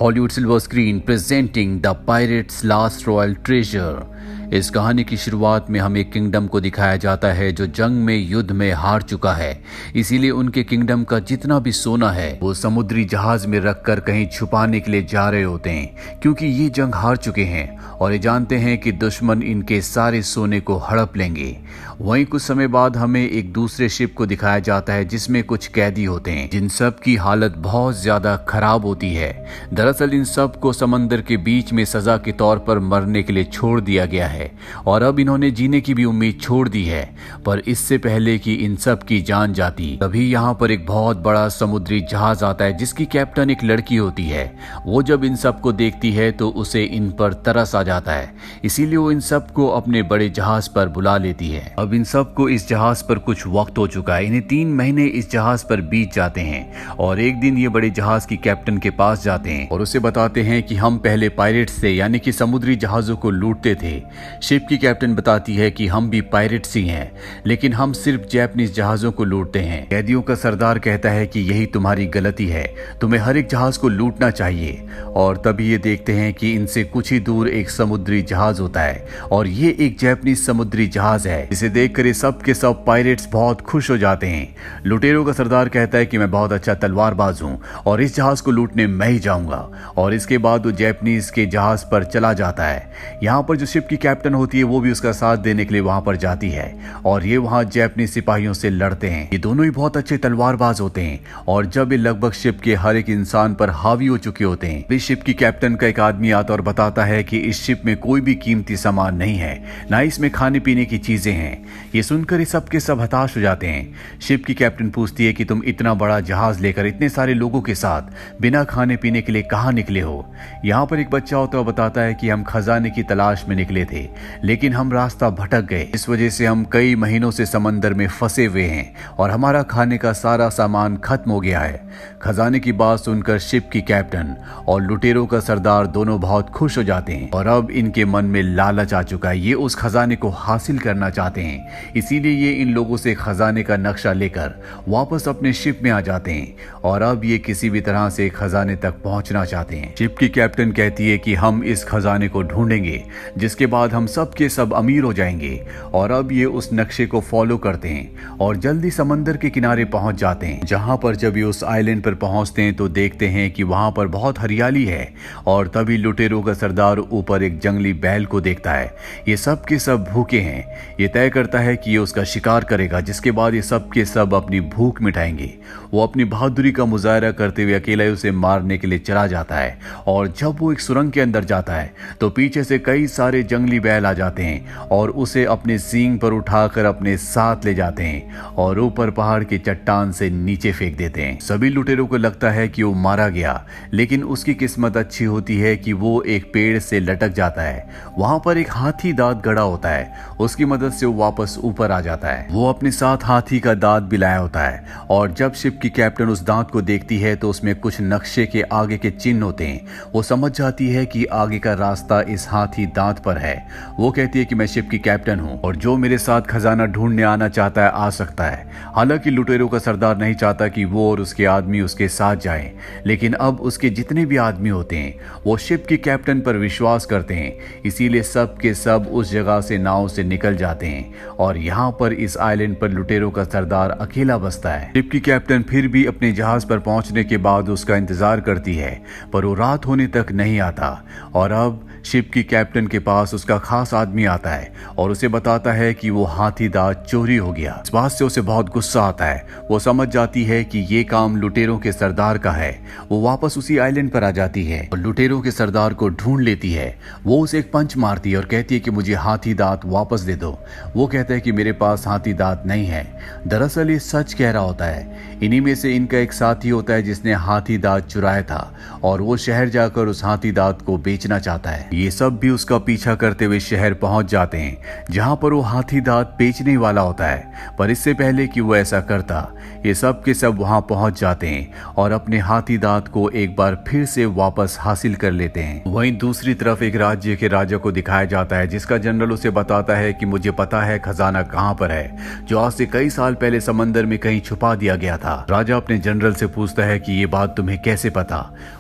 Hollywood silver screen presenting the pirates last royal treasure. इस कहानी की शुरुआत में हमें किंगडम को दिखाया जाता है जो जंग में युद्ध में हार चुका है। इसीलिए उनके किंगडम का जितना भी सोना है वो समुद्री जहाज में रखकर कहीं छुपाने के लिए जा रहे होते हैं, क्योंकि ये जंग हार चुके हैं और ये जानते हैं कि दुश्मन इनके सारे सोने को हड़प लेंगे। वहीं कुछ समय बाद हमें एक दूसरे शिप को दिखाया जाता है जिसमें कुछ कैदी होते हैं, जिन सब की हालत बहुत ज्यादा खराब होती है। दरअसल इन सब को समंदर के बीच में सजा के तौर पर मरने के लिए छोड़ दिया गया है और अब इन्होंने जीने की भी उम्मीद छोड़ दी है। पर इससे पहले कि इन सब की जान जाती, तभी यहाँ पर एक बहुत बड़ा समुद्री जहाज आता है जिसकी कैप्टन एक लड़की होती है। वो जब इन सब को देखती है तो उसे इन पर तरस आ जाता है, इसीलिए वो इन सब को अपने बड़े जहाज पर बुला लेती है। अब इन सब को इस जहाज पर कुछ वक्त हो चुका है। इन्हें 3 महीने इस जहाज पर बीत जाते हैं और एक दिन ये बड़े जहाज की कैप्टन के पास जाते हैं और उसे बताते हैं कि हम पहले पायरेट्स थे, यानी कि समुद्री जहाजों को लूटते थे। शिप की कैप्टन बताती है कि हम भी पायरेट्स ही हैं, लेकिन हम सिर्फ जापानीज जहाजों को लूटते हैं। कैदियों का सरदार कहता है कि यही तुम्हारी गलती है, तुम्हें हर एक जहाज को लूटना चाहिए। और तभी ये देखते हैं कि इनसे कुछ ही दूर एक समुद्री जहाज होता है और ये एक जापानीज समुद्री जहाज है। इसे देखकर ये सब के सब पायरेट्स बहुत खुश हो जाते हैं। लुटेरों का सरदार कहता है कि मैं बहुत अच्छा तलवारबाज हूँ और इस जहाज को लूटने मैं ही जाऊंगा। और इसके बाद वो जापानीज के जहाज पर चला जाता है। यहाँ पर जो शिप की कैप्टन होती है वो भी उसका साथ देने के लिए वहां पर जाती है और ये वहां जापानीज सिपाहियों से लड़ते हैं। ये दोनों ही बहुत अच्छे तलवारबाज होते हैं और जब ये लगभग शिप के हर एक इंसान पर हावी हो चुके होते हैं, इस शिप की कैप्टन का एक आदमी आता और बताता है कि इस शिप में कोई भी कीमती सामान नहीं है, ना इसमें खाने पीने की चीजें हैं। ये सुनकर ये सब के सब हताश हो जाते हैं। शिप की कैप्टन पूछती है कि तुम इतना बड़ा जहाज लेकर इतने सारे लोगों के साथ बिना खाने पीने के लिए कहाँ निकले हो। यहाँ पर एक बच्चा होता है, बताता है कि हम खजाने की तलाश में निकले थे, लेकिन हम रास्ता भटक गए। इस वजह से हम कई महीनों से समंदर में फंसे हुए हैं और हमारा खाने का सारा सामान खत्म हो गया है। खजाने की बात सुनकर शिप की कैप्टन और लुटेरों का सरदार दोनों बहुत खुश हो जाते हैं और अब इनके मन में लालच आ चुका है। ये उस खजाने को हासिल करना चाहते हैं, इसीलिए ये इन लोगों से खजाने का नक्शा लेकर वापस अपने शिप में आ जाते हैं और अब ये किसी भी तरह से खजाने तक पहुंचना चाहते हैं। शिप की कैप्टन कहती है कि हम इस खजाने को ढूंढेंगे, जिसके बाद हम सब के सब अमीर हो जाएंगे। और अब ये उस नक्शे को फॉलो करते हैं और जल्दी समंदर के किनारे पहुंच जाते हैं, जहां पर जब ये उस आइलैंड पर पहुंचते हैं तो देखते हैं कि वहां पर बहुत हरियाली है। और तभी लुटेरों का सरदार ऊपर एक जंगली बैल को देखता है। ये सब के सब भूखे हैं। ये तय करता है कि ये उसका शिकार करेगा, जिसके बाद ये सब के सब अपनी भूख मिटाएंगे। वो अपनी बहादुरी का मुजाहरा करते हुए अकेला ही उसे मारने के लिए चला जाता है और जब वो एक सुरंग के अंदर जाता है तो पीछे से कई सारे जंगली बैल आ जाते हैं और उसे अपने सींग पर उठाकर अपने साथ ले जाते हैं और ऊपर पहाड़ की चट्टान से नीचे फेंक देते हैं। सभी लुटेरों को लगता है कि वो मारा गया, लेकिन उसकी किस्मत अच्छी होती है कि वो एक पेड़ से लटक जाता है। वहां पर एक हाथी दांत गड़ा होता है, उसकी मदद से वो वापस ऊपर आ जाता है। वो अपने साथ हाथी का दांत भी लाया होता है और जब शिप की कैप्टन उस दांत को देखती है तो उसमें कुछ नक्शे के आगे के चिन्ह होते हैं। वो समझ जाती है कि आगे का रास्ता इस हाथी दांत पर है। वो कहती है कि मैं शिप की कैप्टन हूं और जो मेरे साथ खजाना ढूंढने आना चाहता है आ सकता है। हालांकि लुटेरों का सरदार नहीं चाहता कि वो और उसके आदमी उसके साथ जाएं, लेकिन अब उसके जितने भी आदमी होते हैं वो शिप की कैप्टन पर विश्वास करते हैं, इसीलिए सब के सब उस जगह से नाव से निकल जाते हैं और यहाँ पर इस आइलैंड पर लुटेरों का सरदार अकेला बसता है। शिप की कैप्टन फिर भी अपने जहाज पर पहुंचने के बाद उसका इंतजार करती है, पर वो रात होने तक नहीं आता। और अब शिप की कैप्टन के पास उसका खास आदमी आता है और उसे बताता है कि वो हाथी दांत चोरी हो गया। इस बात से उसे बहुत गुस्सा आता है। वो समझ जाती है कि ये काम लुटेरों के सरदार का है। वो वापस उसी आइलैंड पर आ जाती है और लुटेरों के सरदार को ढूंढ लेती है। वो उसे एक पंच मारती है और कहती है कि मुझे हाथी दांत वापस दे दो। वो कहता है कि मेरे पास हाथी दांत नहीं है। दरअसल ये सच कह रहा होता है। इन्हीं में से इनका एक साथी होता है जिसने हाथी दांत चुराया था और वो शहर जाकर उस हाथी दांत को बेचना चाहता है। ये सब भी उसका पीछा करते हुए शहर पहुंच जाते हैं, जहां पर वो हाथी दांत बेचने वाला होता है। पर इससे पहले कि वो ऐसा करता, ये सब के सब वहां पहुंच जाते हैं और अपने हाथी दांत को एक बार फिर से वापस हासिल कर लेते हैं। वहीं दूसरी तरफ एक राज्य के राजा को दिखाया जाता है, जिसका जनरल उसे बताता है कि मुझे पता है है खजाना कहाँ पर है जो आज से कई साल पहले समंदर में कहीं छुपा दिया गया था। राजा अपने जनरल से पूछता है कि ये बात तुम्हें कैसे पता।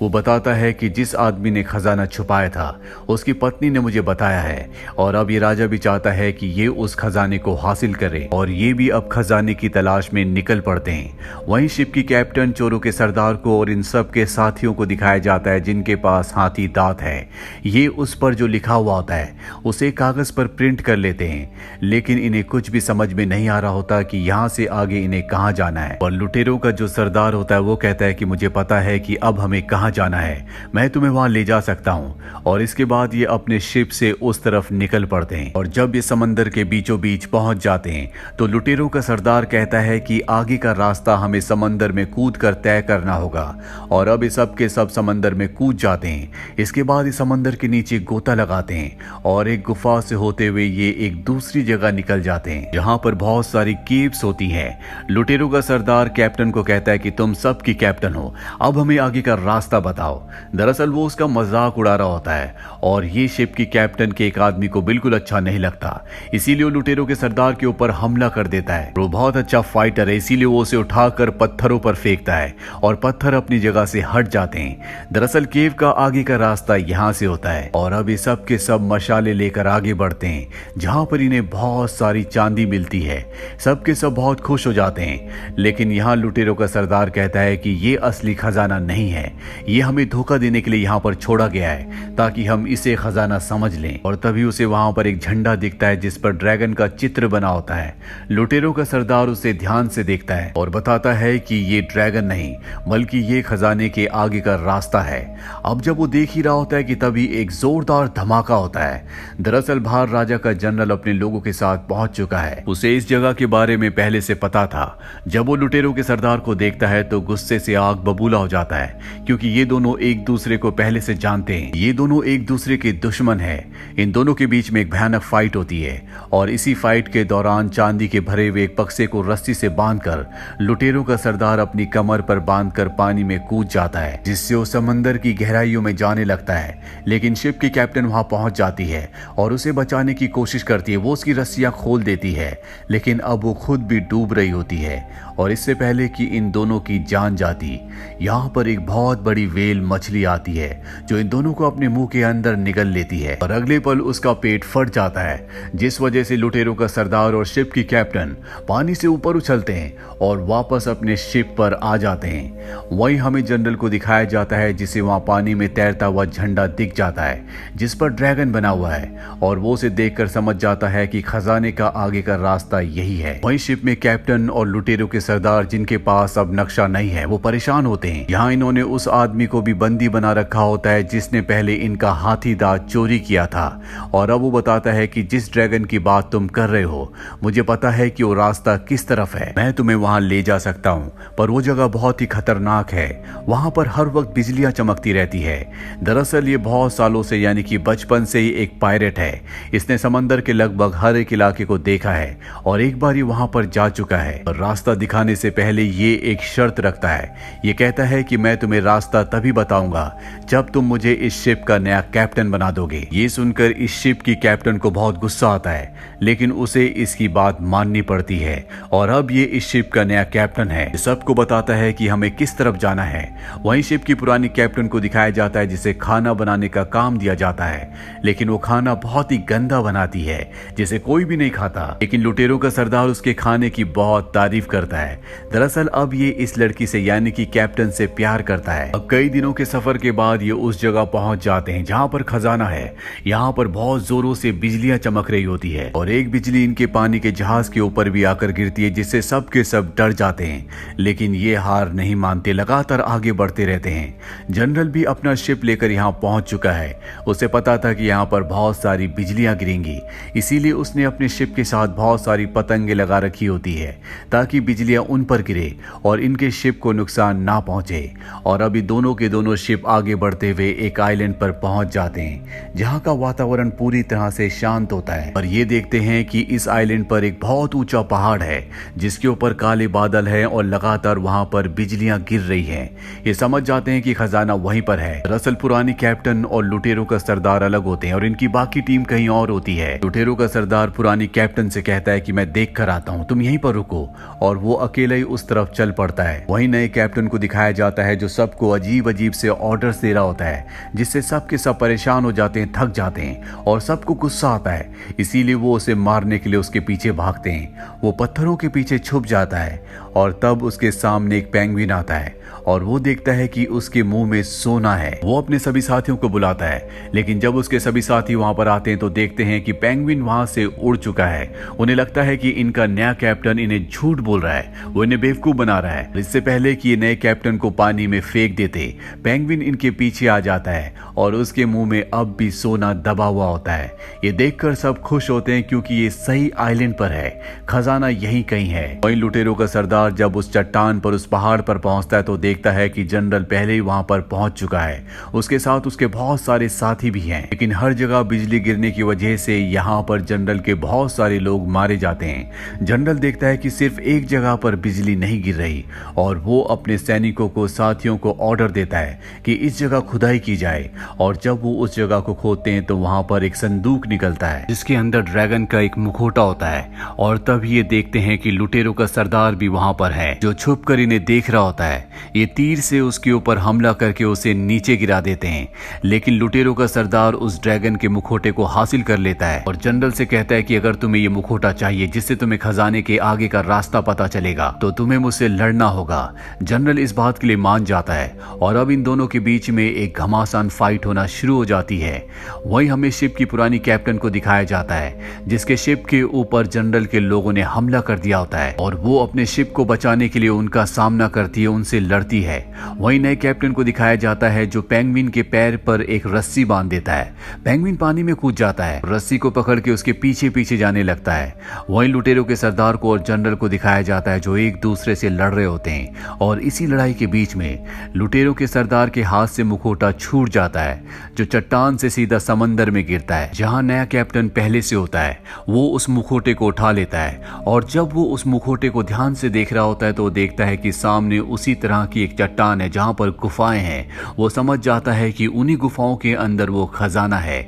वो बताता है कि जिस आदमी ने खजाना छुपाया था उसकी पत्नी ने मुझे बताया है, और अब ये राजा भी चाहता है कि ये उस खजाने को हासिल करे, और ये भी अब खजाने की तलाश में निकल पड़ते हैं। वहीं शिप की कैप्टन चोरों के सरदार को और इन सब के साथियों को दिखाया जाता है जिनके पास हाथी दांत है। ये उस पर जो लिखा हुआ होता है उसे कागज पर प्रिंट कर लेते हैं, लेकिन इन्हें कुछ भी समझ में नहीं आ रहा होता कि यहाँ से आगे इन्हें कहाँ जाना है। और लुटेरों का जो सरदार होता है वो कहता है कि मुझे पता है कि अब हमें कहाँ जाना है, मैं तुम्हें वहां ले जा सकता हूँ। और इसके बाद ये अपने शिप से उस तरफ निकल पड़ते हैं, और जब ये समंदर के बीचों बीच पहुंच जाते हैं तो लुटेरों का सरदार कहता है कि आगे का रास्ता हमें समंदर में कूद कर तय करना होगा। और अब ये सब के सब समंदर में कूद जाते हैं। इसके बाद इस समंदर के नीचे गोता लगाते हैं और एक गुफा से होते हुए ये एक दूसरी जगह निकल जाते हैं जहां पर बहुत सारी केव्स होती हैं। लुटेरों का सरदार कैप्टन को कहता है कि तुम सब की कैप्टन हो, अब हमें आगे का रास्ता बताओ। दरअसल वो उसका मजाक उड़ा रहा होता है, और ये शिप की कैप्टन के एक आदमी को बिल्कुल अच्छा नहीं लगता, इसीलिए वो लुटेरों के सरदार के ऊपर हमला कर देता है। वो बहुत अच्छा फाइटर है, इसीलिए वो उसे उठाकर पत्थरों पर फेंकता है और पत्थर अपनी जगह से हट जाते हैं। दरअसल केव का आगे का रास्ता यहाँ से होता है, और अब ये सब के सब मशाले लेकर आगे बढ़ते हैं जहां पर इन्हें बहुत सारी चांदी मिलती है। सब के सब बहुत खुश हो जाते हैं, लेकिन यहाँ लुटेरों का सरदार कहता है कि ये असली खजाना नहीं है, ये हमें धोखा देने के लिए यहाँ पर छोड़ा गया है ताकि हम इसे खजाना समझ लें। और तभी उसे वहां पर एक झंडा दिखता है जिस पर ड्रैगन का चित्र बना होता है। लुटेरों का सरदार उसे ध्यान से देखता है और बताता है कि ये ड्रैगन नहीं बल्कि ये खजाने के आगे का रास्ता है। अब जब वो देख ही रहा होता है कि तभी एक जोरदार धमाका होता है। दरअसल बाहर राजा का जनरल अपने लोगों के साथ पहुंच चुका है। उसे इस जगह के बारे में पहले से पता था। जब वो लुटेरों के सरदार को देखता है तो गुस्से से आग बबूला हो जाता है, क्योंकि ये दोनों एक दूसरे को पहले से जानते हैं। ये दोनों एक दूसरे के दुश्मन हैं। इन दोनों के बीच में एक भयानक फाइट होती है, और इसी फाइट के दौरान चांदी के भरे हुए एक बक्से को रस्सी से बांधकर लुटेरों का सरदार अपनी कमर पर बांधकर पानी में कूद जाता है, जिससे वो समंदर की गहराइयों में जाने लगता है। लेकिन शिप की कैप्टन वहां पहुंच जाती है और उसे बचाने की कोशिश करती है। वो उसकी रस्सियां खोल देती है, लेकिन अब वो खुद भी डूब रही होती है। और इससे पहले कि इन दोनों की जान जाती, यहाँ पर एक बहुत बड़ी वेल मछली आती है जो इन दोनों को अपने मुंह के अंदर निगल लेती है, और अगले पल उसका पेट फट जाता है, जिस वजह से लुटेरों का सरदार और शिप की कैप्टन पानी से ऊपर उछलते हैं और वापस अपने शिप पर आ जाते हैं। वहीं हमें जनरल को दिखाया जाता है जिसे वहां पानी में तैरता हुआ झंडा दिख जाता है जिस पर ड्रैगन बना हुआ है, और वो उसे देखकर समझ जाता है कि खजाने का आगे का रास्ता यही है। वहीं शिप में कैप्टन और लुटेरों के सरदार जिनके पास अब नक्शा नहीं है वो परेशान होते हैं। यहाँ इन्होंने उस आदमी को भी बंदी बना रखा होता है जिसने पहले इनका हाथी दांत चोरी किया था, और अब वो बताता है कि जिस ड्रैगन की बात तुम कर रहे हो मुझे पता है कि वो रास्ता किस तरफ है, मैं तुम्हें वहां ले जा सकता हूँ, पर वो जगह बहुत ही खतरनाक है, वहां पर हर वक्त बिजलियां चमकती रहती है। दरअसल ये बहुत सालों से यानी कि बचपन से ही एक पायरेट है। इसने समंदर के लगभग हर एक इलाके को देखा है और एक बार ये वहां पर जा चुका है। और रास्ता दिखाने से पहले ये एक शर्त रखता है। ये कहता है कि मैं तुम्हें रास्ता तभी बताऊंगा जब तुम मुझे इस शिप का नया कैप्टन बना दोगे। ये सुनकर इस शिप की कैप्टन को बहुत गुस्सा आता है, लेकिन उसे इसकी बात माननी पड़ती है, और अब ये इस शिप का नया कैप्टन है। सबको बताता है कि हमें किस तरफ जाना है। वहीं शिप की पुरानी कैप्टन को दिखाया जाता है जिसे खाना बनाने का काम दिया जाता है, लेकिन वो खाना बहुत ही गंदा बनाती है जिसे कोई भी नहीं खाता। लेकिन लुटेरों का सरदार उसके खाने की बहुत तारीफ करता है। दरअसल अब ये इस लड़की से यानी कि कैप्टन से प्यार करता है। अब कई दिनों के सफर के बाद ये उस जगह पहुंच जाते हैं जहां पर खजाना है। यहाँ पर बहुत जोरों से बिजलियां चमक रही होती है, और एक बिजली इनके पानी के जहाज के ऊपर भी आकर गिरती है जिससे सब के सब डर जाते हैं। लेकिन ये हार नहीं मानते, लगातार आगे बढ़ते रहते हैं। जनरल भी अपना शिप लेकर यहाँ पहुंच चुका है। उसे पता था कि यहाँ पर बहुत सारी बिजलियां गिरेंगी, इसीलिए उसने अपने शिप के साथ बहुत सारी पतंगे लगा रखी होती है ताकि बिजली बिजलियां उन पर गिरे और इनके शिप को नुकसान ना पहुंचे। और अभी दोनों के दोनों शिप आगे बढ़ते हुए एक आइलैंड पर पहुंच जाते हैं जहां का वातावरण पूरी तरह से शांत होता है। और ये देखते हैं कि इस आइलैंड पर एक बहुत ऊंचा पहाड़ है जिसके ऊपर काले बादल हैं और लगातार वहां पर बिजलियां गिर रही हैं। ये समझ जाते हैं कि खजाना वहीं पर है। दरअसल पुरानी कैप्टन और लुटेरों का सरदार अलग होते हैं और इनकी बाकी टीम कहीं और होती है। लुटेरों का सरदार पुरानी कैप्टन से कहता है कि मैं देख कर आता हूँ, तुम यहीं पर रुको, और वो अकेले ही उस तरफ चल पड़ता है। वहीं नए कैप्टन को दिखाया जाता है जो सबको अजीब अजीब से ऑर्डर्स दे रहा होता है जिससे सबके सब परेशान हो जाते हैं, थक जाते हैं और सबको गुस्सा आता है। इसीलिए वो उसे मारने के लिए उसके पीछे भागते हैं। वो पत्थरों के पीछे छुप जाता है और तब उसके सामने एक पेंगुइन आता है और वो देखता है कि उसके मुंह में सोना है। वो अपने सभी साथियों को बुलाता है, लेकिन जब उसके सभी साथी वहां पर आते हैं तो देखते हैं कि पेंगुइन वहां से उड़ चुका है। उन्हें लगता है कि इनका नया कैप्टन इन्हें झूठ बोल रहा है, वो इन्हें बेवकूफ बना रहा है। इससे पहले कि ये नए कैप्टन को पानी में फेंक देते, पेंगुइन इनके पीछे आ जाता है और उसके मुंह में अब भी सोना दबा हुआ होता है। ये देखकर सब खुश होते हैं क्योंकि ये सही आइलैंड पर है, खजाना यहीं कहीं है। वहीं लुटेरों का सरदार जब उस चट्टान पर, उस पहाड़ पर पहुंचता है तो देखता है कि जनरल पहले ही वहां पर पहुंच चुका है। उसके साथ उसके बहुत सारे साथी भी हैं, लेकिन हर जगह बिजली गिरने की वजह से यहाँ पर जनरल के बहुत सारे लोग मारे जाते हैं। जनरल देखता है कि सिर्फ एक जगह पर बिजली नहीं गिर रही और वो अपने सैनिकों को, साथियों को ऑर्डर देता है कि इस जगह खुदाई की जाए। और जब वो उस जगह को खोदते हैं तो वहां पर एक संदूक निकलता है जिसके अंदर ड्रैगन का एक मुखौटा होता है। और तब ये देखते हैं कि लुटेरों का सरदार भी वहां पर है जो छुप कर इन्हें देख रहा होता है। ये तीर से उसके ऊपर हमला करके उसे नीचे गिरा देते हैं, लेकिन लुटेरों का सरदार उस ड्रैगन के मुखौटे को हासिल कर लेता है और जनरल से कहता है कि अगर तुम्हें ये मुखौटा चाहिए जिससे तुम्हें खजाने के आगे का रास्ता पता चलेगा तो तुम्हें मुझसे लड़ना होगा। जनरल इस बात के लिए मान जाता है और अब इन दोनों के बीच में एक घमासान फाइट होना शुरू हो जाती है। वहीं हमें शिप की पुरानी कैप्टन को दिखाया जाता है जिसके शिप के ऊपर जनरल के लोगों ने हमला कर दिया होता है और वो अपने शिप को बचाने के लिए उनका सामना करती है, उनसे लड़ती है। वहीं नए कैप्टन को दिखाया जाता है जो पेंगुइन के पैर पर एक रस्सी बांध देता है। पेंगुइन पानी में कूद जाता है, रस्सी को पकड़ के उसके पीछे पीछे जाने लगता है। वहीं लुटेरों के सरदार को और जनरल को दिखाया जाता है जो एक दूसरे से लड़ रहे होते हैं और इसी लड़ाई के बीच में लुटेरों के सरदार के हाथ से मुखौटा छूट जाता है जो चट्टान से सीधा समंदर में गिरता है। जहां नया कैप्टन पहले से होता है वो उस मुखौटे को उठा लेता है और जब वो उस मुखौटे को ध्यान से देख रहा होता है तो देखता है कि सामने उसी तरह की एक चट्टान है जहां पर गुफाएं हैं। वो समझ जाता है कि उन्हीं गुफाओं के अंदर वो खजाना है।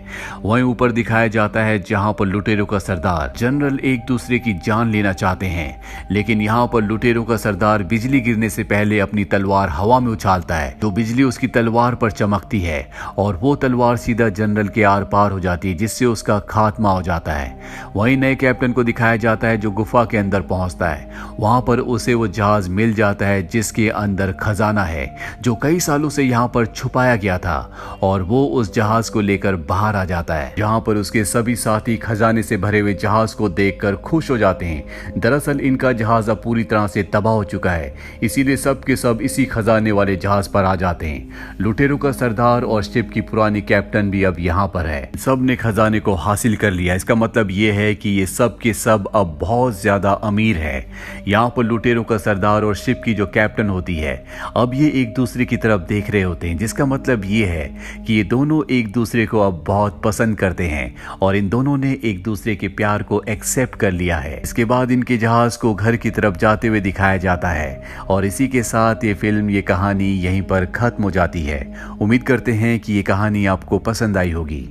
वहीं ऊपर दिखाया जाता है जहां पर लुटेरों का सरदार जनरल एक दूसरे की जान लेना चाहते हैं, लेकिन यहाँ पर लुटेरों का सरदार बिजली गिरने से पहले अपनी तलवार हवा में उछालता है तो बिजली उसकी तलवार पर चमकती है और वो तलवार सीधा जनरल के आर पार हो जाती है जिससे उसका खात्मा हो जाता है। वहीं नए कैप्टन को दिखाया जाता है जो गुफा के अंदर पहुंचता है। वहां पर उसे वो जहाज मिल जाता है जिसके अंदर खजाना है जो कई सालों से यहाँ पर छुपाया गया था और वो उस जहाज को लेकर बाहर आ जाता है जहां पर उसके सभी साथी खजाने से भरे हुए जहाज को देखकर खुश हो जाते हैं। दरअसल इनका जहाज अब पूरी तरह से तबाह हो चुका है, इसीलिए सब के सब इसी खजाने वाले जहाज पर आ जाते हैं। लुटेरों का सरदार और शिप की पुरानी कैप्टन भी अब यहाँ पर है। सब ने खजाने को हासिल कर लिया। इसका मतलब ये है कि ये सब के सब अब बहुत ज्यादा अमीर है। यहाँ पर लुटेरों का सरदार और शिप की जो कैप्टन होती है अब ये एक दूसरे की तरफ देख रहे होते हैं, जिसका मतलब ये है कि ये दोनों एक दूसरे को अब बहुत पसंद करते हैं और इन दोनों ने एक दूसरे के प्यार को एक्सेप्ट कर लिया है। इसके बाद इनके जहाज को घर की तरफ जाते हुए दिखाया जाता है और इसी के साथ ये फिल्म, ये कहानी यहीं पर खत्म हो जाती है। उम्मीद करते हैं कि ये कहानी आपको पसंद आई होगी।